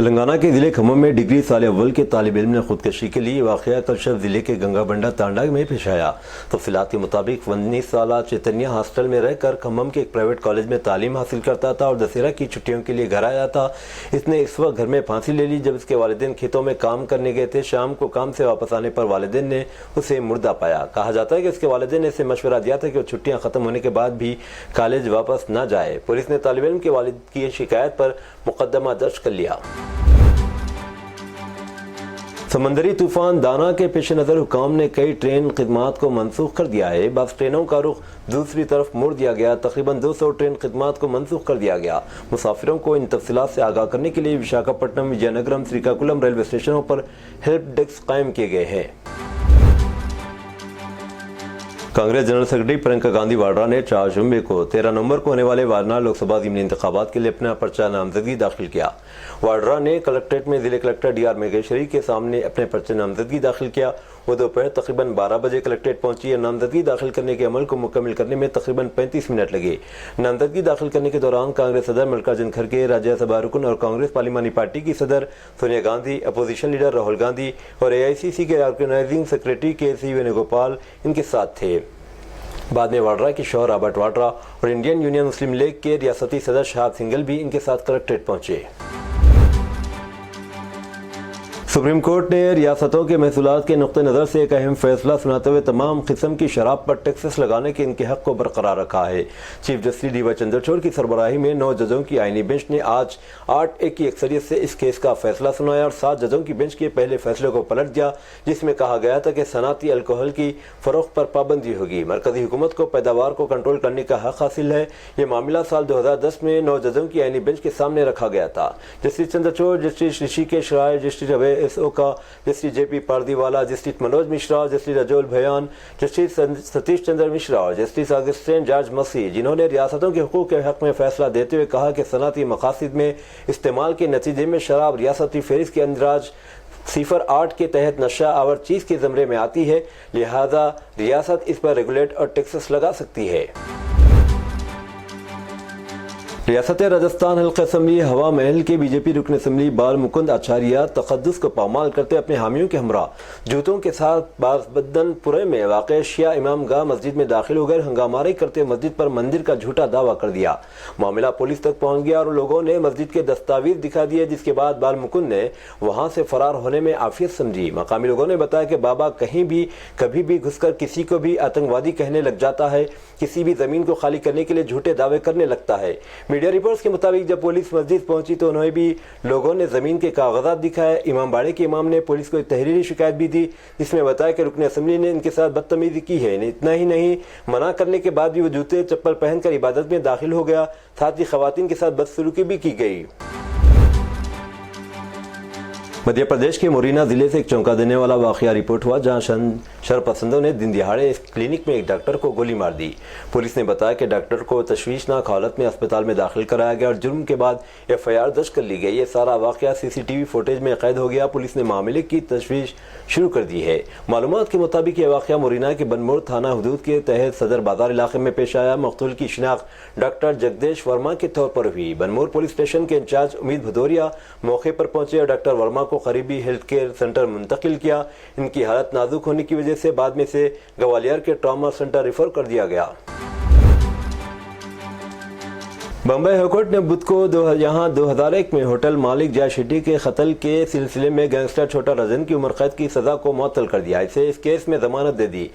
تلنگانہ کے ضلع کھمم میں ڈگری سال اول کے طالب علم نے خودکشی کے لیے واقعہ کل شب ضلع کے گنگا بنڈا تانڈا میں پیش آیا۔ تفصیلات کے مطابق 19 سالہ چیتنیہ ہاسٹل میں رہ کر کھمم کے ایک پرائیویٹ کالج میں تعلیم حاصل کرتا تھا اور دسہرہ کی چھٹیوں کے لیے گھر آیا تھا۔ اس نے اس وقت گھر میں پھانسی لے لی جب اس کے والدین کھیتوں میں کام کرنے گئے تھے۔ شام کو کام سے واپس آنے پر والدین نے اسے مردہ پایا۔ کہا جاتا ہے کہ اس کے والدین نے اسے مشورہ دیا تھا کہ وہ چھٹیاں ختم ہونے کے بعد بھی کالج واپس نہ جائے۔ پولیس نے طالب علم کے والد کی شکایت پر مقدمہ درج کر لیا۔ سمندری طوفان دانا کے پیش نظر حکام نے کئی ٹرین خدمات کو منسوخ کر دیا ہے۔ بعض ٹرینوں کا رخ دوسری طرف موڑ دیا گیا۔ تقریباً 200 ٹرین خدمات کو منسوخ کر دیا گیا۔ مسافروں کو ان تفصیلات سے آگاہ کرنے کے لیے وشاکھاپٹنم، وجے نگرم، سریکاکولم ریلوے اسٹیشنوں پر ہیلپ ڈیسک قائم کیے گئے ہیں۔ کانگریس جنرل سیکرٹری پرینکا گاندھی واڈرا نے 4 جنوری کو 13 نومبر کو ہونے والے وارنار لوک سبھا ضمنی انتخابات کے لیے اپنا پرچہ نامزدگی داخل کیا۔ واڈرا نے کلکٹریٹ میں ضلع کلکٹر ڈی آر میگیشوری کے سامنے اپنے پرچہ نامزدگی داخل کیا۔ وہ دوپہر تقریباً 12 بجے کلکٹریٹ پہنچی اور نامزدگی داخل کرنے کے عمل کو مکمل کرنے میں تقریباً 35 منٹ لگے۔ نامزدگی داخل کرنے کے دوران کانگریس صدر ملکاجن کھڑگے، راجیہ سبھا رکن اور کانگریس پارلیمانی پارٹی کی صدر سونیا گاندھی، اپوزیشن لیڈر راہل گاندھی اور AICC کے آرگنائزنگ سیکرٹری KC وینوگوپال ان کے ساتھ تھے۔ بعد میں واڈرا کے شوہر رابرٹ واڈرا اور انڈین یونین مسلم لیگ کے ریاستی صدر شہاب سنگھل بھی ان کے ساتھ کلکٹریٹ پہنچے۔ سپریم کورٹ نے ریاستوں کے محصولات کے نقطہ نظر سے ایک اہم فیصلہ سناتے ہوئے تمام قسم کی شراب پر ٹیکسز لگانے کے ان کے حق کو برقرار رکھا ہے۔ Chief justice D Y Chandrachud کی سربراہی میں 9 ججوں کی آئینی بینچ نے آج 8-1 کی اکثریت سے اس کیس کا فیصلہ سنایا اور 7 ججوں کی بینچ کے پہلے فیصلے کو پلٹ دیا جس میں کہا گیا تھا کہ صنعتی الکوہل کی فروخت پر پابندی ہوگی۔ مرکزی حکومت کو پیداوار کو کنٹرول کرنے کا حق حاصل ہے۔ یہ معاملہ سال 2010 میں 9 ججوں کی آئینی بینچ کے سامنے رکھا گیا تھا۔ Justice Chandrachud, justice Hrishikesh Roy, justice Abhay S Oka, justice JP Pardiwala, justice Manoj Mishra, justice Ujjal Bhuyan, justice Satish Chandra Mishra اور جسٹس اگسٹین جارج مسیح، جنہوں نے ریاستوں کے حقوق کے حق میں فیصلہ دیتے ہوئے کہا کہ صنعتی مقاصد میں استعمال کے نتیجے میں شراب ریاستی فہرست کے اندراج 08 کے تحت نشہ آور چیز کے زمرے میں آتی ہے، لہذا ریاست اس پر ریگولیٹ اور ٹیکسز لگا سکتی ہے۔ ریاست راجستھان حلقہ اسمبلی ہوا محل کے BJP رکن اسمبلی بال مکند آچاریہ تقدس کو پامال کرتے اپنے حامیوں کے ہمراہ جوتوں کے ساتھ بدن پورے میں واقع شیعہ امام گاہ مسجد میں داخل ہو گئے، ہنگاماری کرتے مسجد پر مندر کا جھوٹا دعویٰ کر دیا۔ معاملہ پولیس تک پہنچ گیا اور لوگوں نے مسجد کے دستاویز دکھا دیے، جس کے بعد بال مکند نے وہاں سے فرار ہونے میں عافیت سمجھی۔ مقامی لوگوں نے بتایا کہ بابا کہیں بھی کبھی بھی گھس کر کسی کو بھی آتنکوادی کہنے لگ جاتا ہے، کسی بھی زمین کو خالی کرنے کے لیے جھوٹے دعوے کرنے لگتا ہے۔ میڈیا رپورٹس کے مطابق جب پولیس مسجد پہنچی تو انہیں بھی لوگوں نے زمین کے کاغذات دکھائے۔ امام باڑے کے امام نے پولیس کو ایک تحریری شکایت بھی دی جس میں بتایا کہ رکن اسمبلی نے ان کے ساتھ بدتمیزی کی ہے۔ اتنا ہی نہیں، منع کرنے کے بعد بھی وہ جوتے چپل پہن کر عبادت میں داخل ہو گیا، ساتھ ہی خواتین کے ساتھ بدسلوکی بھی کی گئی۔ مدھیہ پردیش کے مورینا ضلع سے ایک چونکا دینے والا واقعہ رپورٹ ہوا جہاں شرپسندوں نے دن دہاڑے اس کلینک میں ایک ڈاکٹر کو گولی مار دی۔ پولیس نے بتایا کہ ڈاکٹر کو تشویشناک حالت میں اسپتال میں داخل کرایا گیا اور جرم کے بعد FIR درج کر لی گئی۔ یہ سارا واقعہ CCTV فوٹیج میں قید ہو گیا۔ پولیس نے معاملے کی تشویش شروع کر دی ہے۔ معلومات کے مطابق یہ واقعہ مورینا کے بنمور تھانہ حدود کے تحت صدر بازار علاقے میں پیش آیا۔ مقتول کی شناخت ڈاکٹر جگدیش ورما کے طور پر ہوئی۔ بنمور پولیس اسٹیشن کے انچارج امید بھدوریا موقع پر پہنچے اور ڈاکٹر ورما کو قریبی ہیلتھ کیئر سینٹر منتقل کیا۔ ان کی حالت نازک ہونے کی وجہ سے بعد میں سے گوالیار کے ٹراما سینٹر ریفر کر دیا گیا۔ بمبئی ہائی کورٹ نے بدھ کو یہاں 2001 میں ہوٹل مالک جے شیٹی کے قتل کے سلسلے میں گینگسٹر چھوٹا راجن کی عمر قید کی سزا کو معطل کر دیا۔ اسے اس کیس میں ضمانت دے دی۔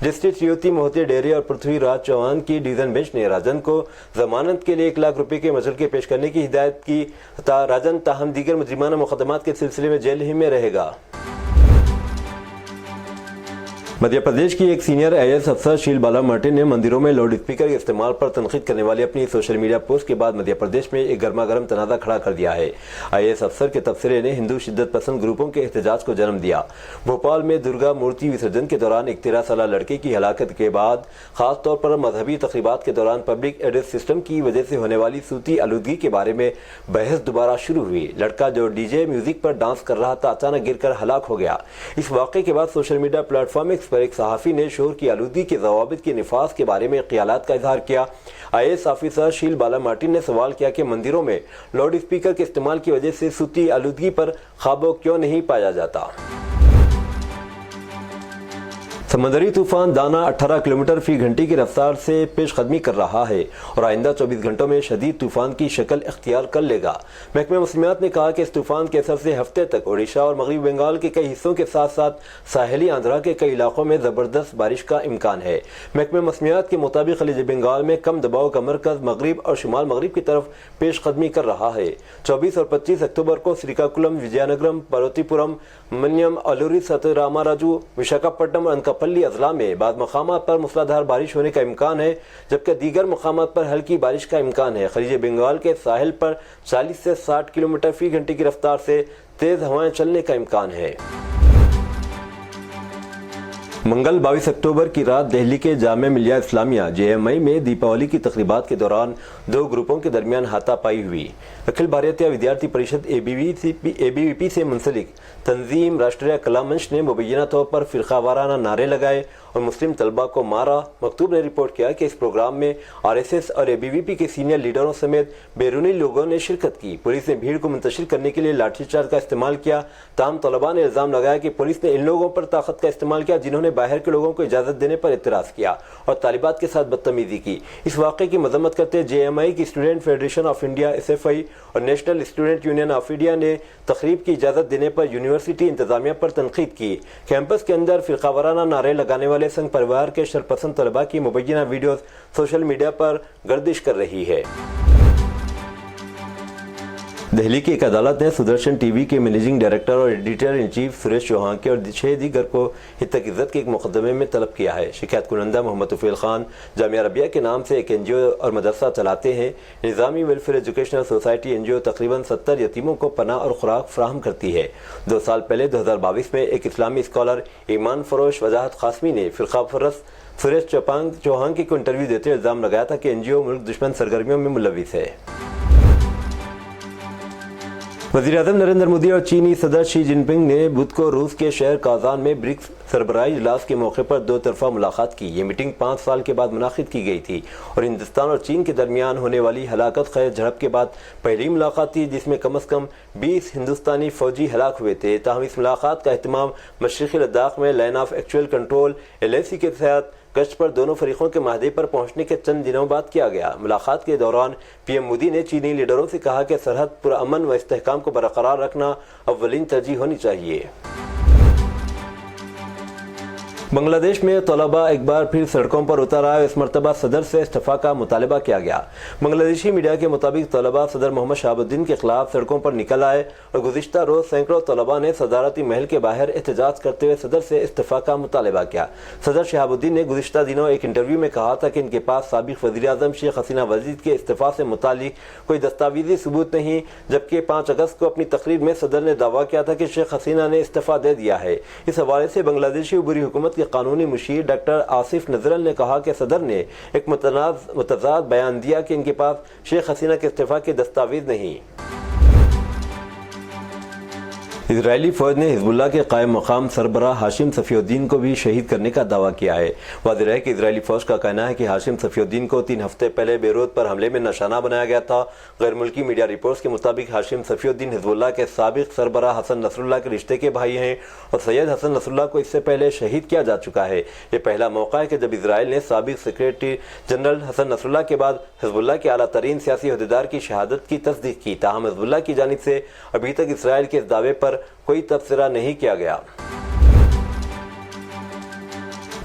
جسٹس یوتی موہتی ڈیرے اور پرتھوی راج چوہان کی ڈویژن بینچ نے راجن کو ضمانت کے لیے 1 لاکھ روپے کے مچلکے پیش کرنے کی ہدایت کی۔ راجن تاہم دیگر مجرمانہ مقدمات کے سلسلے میں جیل ہی میں رہے گا۔ مدھیہ پردیش کی ایک سینئر IAS افسر شیل بالا مارٹن نے مندروں میں لاؤڈ اسپیکر کے استعمال پر تنقید کرنے والی اپنی سوشل میڈیا پوسٹ کے بعد مدھیہ پردیش میں ایک گرما گرم تنازع کھڑا کر دیا ہے۔ IAS افسر کے تبصرے نے ہندو شدت پسند گروپوں کے احتجاج کو جنم دیا۔ بھوپال میں درگا مورتی وسرجن کے دوران ایک 13 سالہ لڑکے کی ہلاکت کے بعد خاص طور پر مذہبی تقریبات کے دوران پبلک ایڈریس سسٹم کی وجہ سے ہونے والی صوتی آلودگی کے بارے میں بحث دوبارہ شروع ہوئی۔ لڑکا جو DJ میوزک پر ڈانس کر رہا تھا اچانک گر کر ہلاک ہو گیا۔ اس واقعے کے بعد social media platform X پر ایک صحافی نے شور کی آلودگی کے ضوابط کے نفاذ کے بارے میں خیالات کا اظہار کیا۔ IAS آفیسر شیل بالا مارٹن نے سوال کیا کہ مندروں میں لاؤڈ اسپیکر کے استعمال کی وجہ سے صوتی آلودگی پر قابو کیوں نہیں پایا جاتا۔ سمندری طوفان دانا 18 کلومیٹر فی گھنٹے کی رفتار سے پیش قدمی کر رہا ہے اور آئندہ 24 گھنٹوں میں شدید طوفان کی شکل اختیار کر لے گا۔ محکمہ موسمیات نے کہا کہ اس طوفان کے اثر سے ہفتے تک اڑیسہ اور مغربی بنگال کے کئی حصوں کے ساتھ ساتھ ساحلی آندھرا کے کئی علاقوں میں زبردست بارش کا امکان ہے۔ محکمہ موسمیات کے مطابق خلیج بنگال میں کم دباؤ کا مرکز مغرب اور شمال مغرب کی طرف پیش قدمی کر رہا ہے۔ 24 اور 25 اکتوبر کو سریکاکولم، وجے نگرم، پاروتی پورم، منیم، الوری، ستر راما-راجو، وشاکھاپٹنم اور انکاپلی اضلاع میں بعض مقامات پر موسلادھار بارش ہونے کا امکان ہے، جبکہ دیگر مقامات پر ہلکی بارش کا امکان ہے۔ خلیج بنگال کے ساحل پر 40 سے 60 کلومیٹر فی گھنٹے کی رفتار سے تیز ہوائیں چلنے کا امکان ہے۔ منگل 22 اکتوبر کی رات دہلی کے جامعہ ملیہ اسلامیہ JMI میں دیپاولی کی تقریبات کے دوران دو گروپوں کے درمیان ہاتھا پائی ہوئی۔ اکھل بھارتیہ ودیارتھی پریشد ABVP سے منسلک تنظیم راشٹریہ کلا منچ نے مبینہ طور پر فرقہ وارانہ نعرے لگائے اور مسلم طلبہ کو مارا۔ مکتوب نے رپورٹ کیا کہ اس پروگرام میں RSS اور ABVP کے سینئر لیڈروں سمیت بیرونی لوگوں نے شرکت کی۔ پولیس نے بھیڑ کو منتشر کرنے کے لیے لاٹھی چارج کا استعمال کیا۔ تاہم طلباء نے الزام لگایا کہ پولیس نے ان لوگوں پر طاقت کا استعمال کیا جنہوں نے باہر کے لوگوں کو اجازت دینے پر اعتراض کیا اور طالبات کے ساتھ بدتمیزی کی۔ اس واقعے کی مذمت کرتے JMI کی student federation of India SFI اور national student union of India نے تقریب کی اجازت دینے پر یونیورسٹی انتظامیہ پر تنقید کی۔ کیمپس کے اندر فرقہ وارانہ نعرے لگانے والے سنگ پریوار کے شرپسند طلباء کی مبینہ ویڈیوز سوشل میڈیا پر گردش کر رہی ہے۔ دہلی کی ایک عدالت نے سدرشن TV کے منیجنگ ڈائریکٹر اور editor in chief Suresh Chauhan کے اور 6 دیگر کو ہتک عزت کے ایک مقدمے میں طلب کیا ہے۔ شکایت کنندہ محمد طفیل خان جامعہ عربیہ کے نام سے ایک NGO اور مدرسہ چلاتے ہیں۔ نظامی ویلفیئر ایجوکیشنل سوسائٹی NGO تقریباً 70 یتیموں کو پناہ اور خوراک فراہم کرتی ہے۔ 2 سال پہلے 2022 میں ایک اسلامی اسکالر ایمان فروش وجاہت قاسمی نے فرقہ پرست سریش چوہان کو انٹرویو دیتے الزام لگایا تھا کہ NGO ملک دشمن سرگرمیوں میں ملوث ہے۔ وزیراعظم نریندر مودی اور چینی صدر شی جن پنگ نے بدھ کو روس کے شہر کازان میں برکس سربراہی اجلاس کے موقع پر 2 طرفہ ملاقات کی۔ یہ میٹنگ 5 سال کے بعد منعقد کی گئی تھی اور ہندوستان اور چین کے درمیان ہونے والی ہلاکت خیز جھڑپ کے بعد پہلی ملاقات تھی جس میں کم از کم 20 ہندوستانی فوجی ہلاک ہوئے تھے۔ تاہم اس ملاقات کا اہتمام مشرقی لداخ میں line of actual control LAC کے تحت گشت پر دونوں فریقوں کے معاہدے پر پہنچنے کے چند دنوں بعد کیا گیا۔ ملاقات کے دوران PM مودی نے چینی لیڈروں سے کہا کہ سرحد پرامن و استحکام کو برقرار رکھنا اولین ترجیح ہونی چاہیے۔ بنگلہ دیش میں طلباء ایک بار پھر سڑکوں پر اتر آئے، اس مرتبہ صدر سے استعفیٰ کا مطالبہ کیا گیا۔ بنگلہ دیشی میڈیا کے مطابق طلباء صدر محمد شہاب الدین کے خلاف سڑکوں پر نکل آئے اور گزشتہ روز سینکڑوں طلباء نے صدارتی محل کے باہر احتجاج کرتے ہوئے صدر سے استعفیٰ کا مطالبہ کیا۔ صدر شہاب الدین نے گزشتہ دنوں ایک انٹرویو میں کہا تھا کہ ان کے پاس سابق وزیر اعظم شیخ حسینہ وزیر کے استعفیٰ سے متعلق کوئی دستاویزی ثبوت نہیں، جبکہ 5 اگست کو اپنی تقریر میں صدر نے دعویٰ کیا تھا کہ شیخ حسینہ نے استعفیٰ دے دیا ہے۔ اس حوالے سے بنگلہ دیشی عبوری حکومت کے قانونی مشیر ڈاکٹر آصف نظرل نے کہا کہ صدر نے ایک متضاد بیان دیا کہ ان کے پاس شیخ حسینہ کے استعفیٰ کی دستاویز نہیں۔ اسرائیلی فوج نے حزب اللہ کے قائم مقام سربراہ ہاشم صفی الدین کو بھی شہید کرنے کا دعویٰ کیا ہے۔ واضح ہے کہ اسرائیلی فوج کا کہنا ہے کہ ہاشم صفی الدین کو 3 ہفتے پہلے بیروت پر حملے میں نشانہ بنایا گیا تھا۔ غیر ملکی میڈیا رپورٹس کے مطابق ہاشم صفی الدین حزب اللہ کے سابق سربراہ حسن نصر اللہ کے رشتے کے بھائی ہیں اور سید حسن نصر اللہ کو اس سے پہلے شہید کیا جا چکا ہے۔ یہ پہلا موقع ہے کہ جب اسرائیل نے سابق سیکریٹری جنرل حسن نصر اللہ کے بعد حزب اللہ کے اعلیٰ ترین سیاسی عہدیدار کی شہادت کی تصدیق کی۔ تاہم حزب اللہ کی جانب سے ابھی تک اسرائیل کے اس دعوے پر کوئی تبصرہ نہیں کیا گیا۔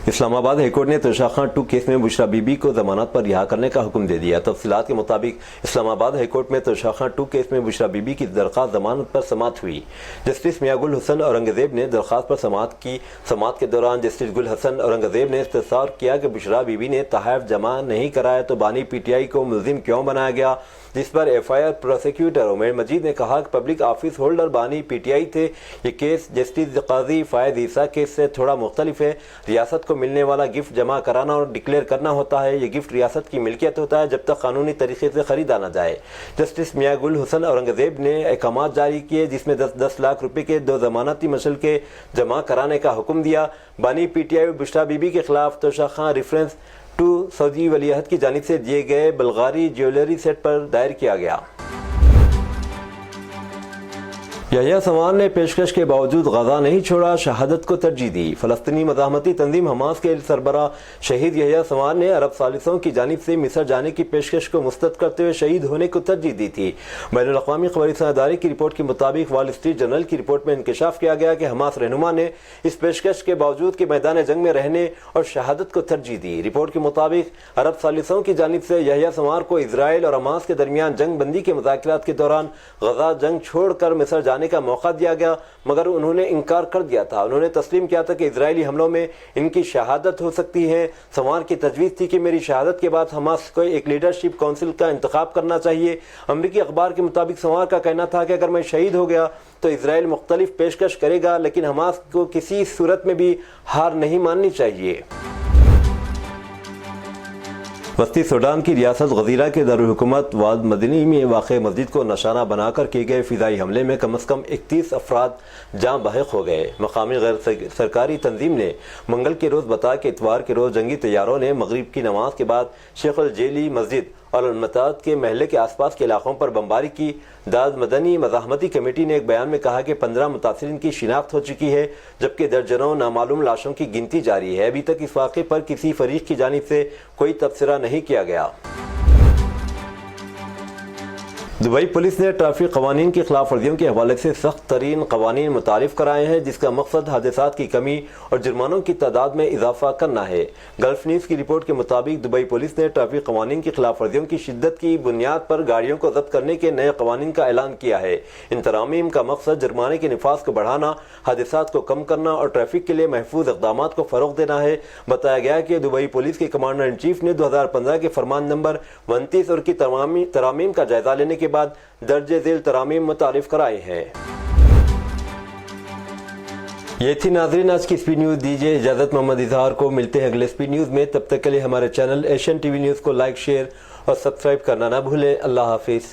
اسلام آباد ہائی کورٹ نے ترشا خان 2 کیس میں بشرا بی بی کو ضمانت پر رہا کرنے کا حکم دے دیا۔ تفصیلات کے مطابق اسلام آباد ہائی کورٹ میں ترشا خان 2 کیس میں بشرا بی بی کی درخواست ضمانت پر سماعت ہوئی۔ جسٹس میاں گل حسن اورنگزیب نے درخواست پر سماعت کی۔ سماعت کے دوران جسٹس گل حسن اورنگزیب نے استفسار کیا کہ بشرا بی بی نے تحائف جمع نہیں کرایا تو بانی PTI کو ملزم کیوں بنایا گیا، جس پر FIR پروسیکیوٹر عمیر مجید نے کہا کہ پبلک آفس ہولڈر بانی PTI تھے۔ یہ کیس جسٹس قاضی فائز عیسیٰ کیس سے تھوڑا مختلف ہے۔ ریاست کو کو ملنے والا گفٹ جمع کرانا اور ڈکلیئر کرنا ہوتا ہے۔ یہ گفٹ ریاست کی ملکیت ہوتا ہے جب تک قانونی طریقے سے خریدا نہ جائے۔ جسٹس میاں گل حسن اورنگزیب نے احکامات جاری کیے جس میں 10 لاکھ روپے کے 2 ضمانتی مشلقے جمع کرانے کا حکم دیا۔ بانی P T I Bushra be be کے خلاف توشہ خان ریفرنس ٹو سعودی ولیعہد کی جانب سے دیے گئے بلغاری جیولری سیٹ پر دائر کیا گیا۔ یحییٰ سنوار نے پیشکش کے باوجود غزہ نہیں چھوڑا، شہادت کو ترجیح دی۔ فلسطینی مزاحمتی تنظیم حماس کے سربراہ شہید یحییٰ سنوار نے عرب ثالثوں کی جانب سے مصر جانے کی پیشکش کو مسترد کرتے ہوئے شہید ہونے کو ترجیح دی تھی۔ بین الاقوامی خبری ادارے کی رپورٹ کے مطابق وال اسٹریٹ جرنل کی رپورٹ میں انکشاف کیا گیا کہ حماس رہنما نے اس پیشکش کے باوجود کہ میدان جنگ میں رہنے اور شہادت کو ترجیح دی۔ رپورٹ کے مطابق عرب ثالثوں کی جانب سے یحییٰ سنوار کو اسرائیل اور حماس کے درمیان جنگ بندی کے مذاکرات کے دوران غزہ جنگ چھوڑ کر مصر جانے کا موقع دیا گیا، مگر انہوں نے انکار کر دیا تھا۔ انہوں نے تسلیم کیا تھا کہ اسرائیلی حملوں میں ان کی شہادت ہو سکتی ہے۔ سنوار کی تجویز تھی کہ میری شہادت کے بعد حماس کو ایک لیڈرشپ کونسل کا انتخاب کرنا چاہیے۔ امریکی اخبار کے مطابق سنوار کا کہنا تھا کہ اگر میں شہید ہو گیا تو اسرائیل مختلف پیشکش کرے گا، لیکن حماس کو کسی صورت میں بھی ہار نہیں ماننی چاہیے۔ وسطی سوڈان کی ریاست غزیرہ کے دارالحکومت واد مدنی میں واقع مسجد کو نشانہ بنا کر کیے گئے فضائی حملے میں کم از کم 31 افراد جاں بحق ہو گئے۔ مقامی غیر سرکاری تنظیم نے منگل کے روز بتایا کہ اتوار کے روز جنگی طیاروں نے مغرب کی نماز کے بعد شیخ الجیلی مسجد اور المتاد کے محلے کے آس پاس کے علاقوں پر بمباری کی۔ داد مدنی مزاحمتی کمیٹی نے ایک بیان میں کہا کہ 15 متاثرین کی شناخت ہو چکی ہے جبکہ درجنوں نامعلوم لاشوں کی گنتی جاری ہے۔ ابھی تک اس واقعے پر کسی فریق کی جانب سے کوئی تبصرہ نہیں کیا گیا۔ دبئی پولیس نے ٹریفک قوانین کی خلاف ورزیوں کے حوالے سے سخت ترین قوانین متعارف کرائے ہیں جس کا مقصد حادثات کی کمی اور جرمانوں کی تعداد میں اضافہ کرنا ہے۔ گلف نیوز کی رپورٹ کے مطابق دبئی پولیس نے ٹریفک قوانین کی خلاف ورزیوں کی شدت کی بنیاد پر گاڑیوں کو ضبط کرنے کے نئے قوانین کا اعلان کیا ہے۔ ان ترامیم کا مقصد جرمانے کے نفاذ کو بڑھانا، حادثات کو کم کرنا اور ٹریفک کے لیے محفوظ اقدامات کو فروغ دینا ہے۔ بتایا گیا کہ دبئی پولیس کے کمانڈر ان چیف نے 2015 کے فرمان نمبر 29 اور کی ترامیم کا جائزہ لینے کے بعد درج ذیل ترامیم متعارف کرائے ہیں۔ یہ تھی ناظرین آج کی سپیڈ نیوز۔ دیجیے اجازت محمد اظہار کو، ملتے ہیں اگلے سپیڈ نیوز میں۔ تب تک کے لیے ہمارے channel Asian T V news کو لائک، شیئر اور سبسکرائب کرنا نہ بھولیں۔ اللہ حافظ۔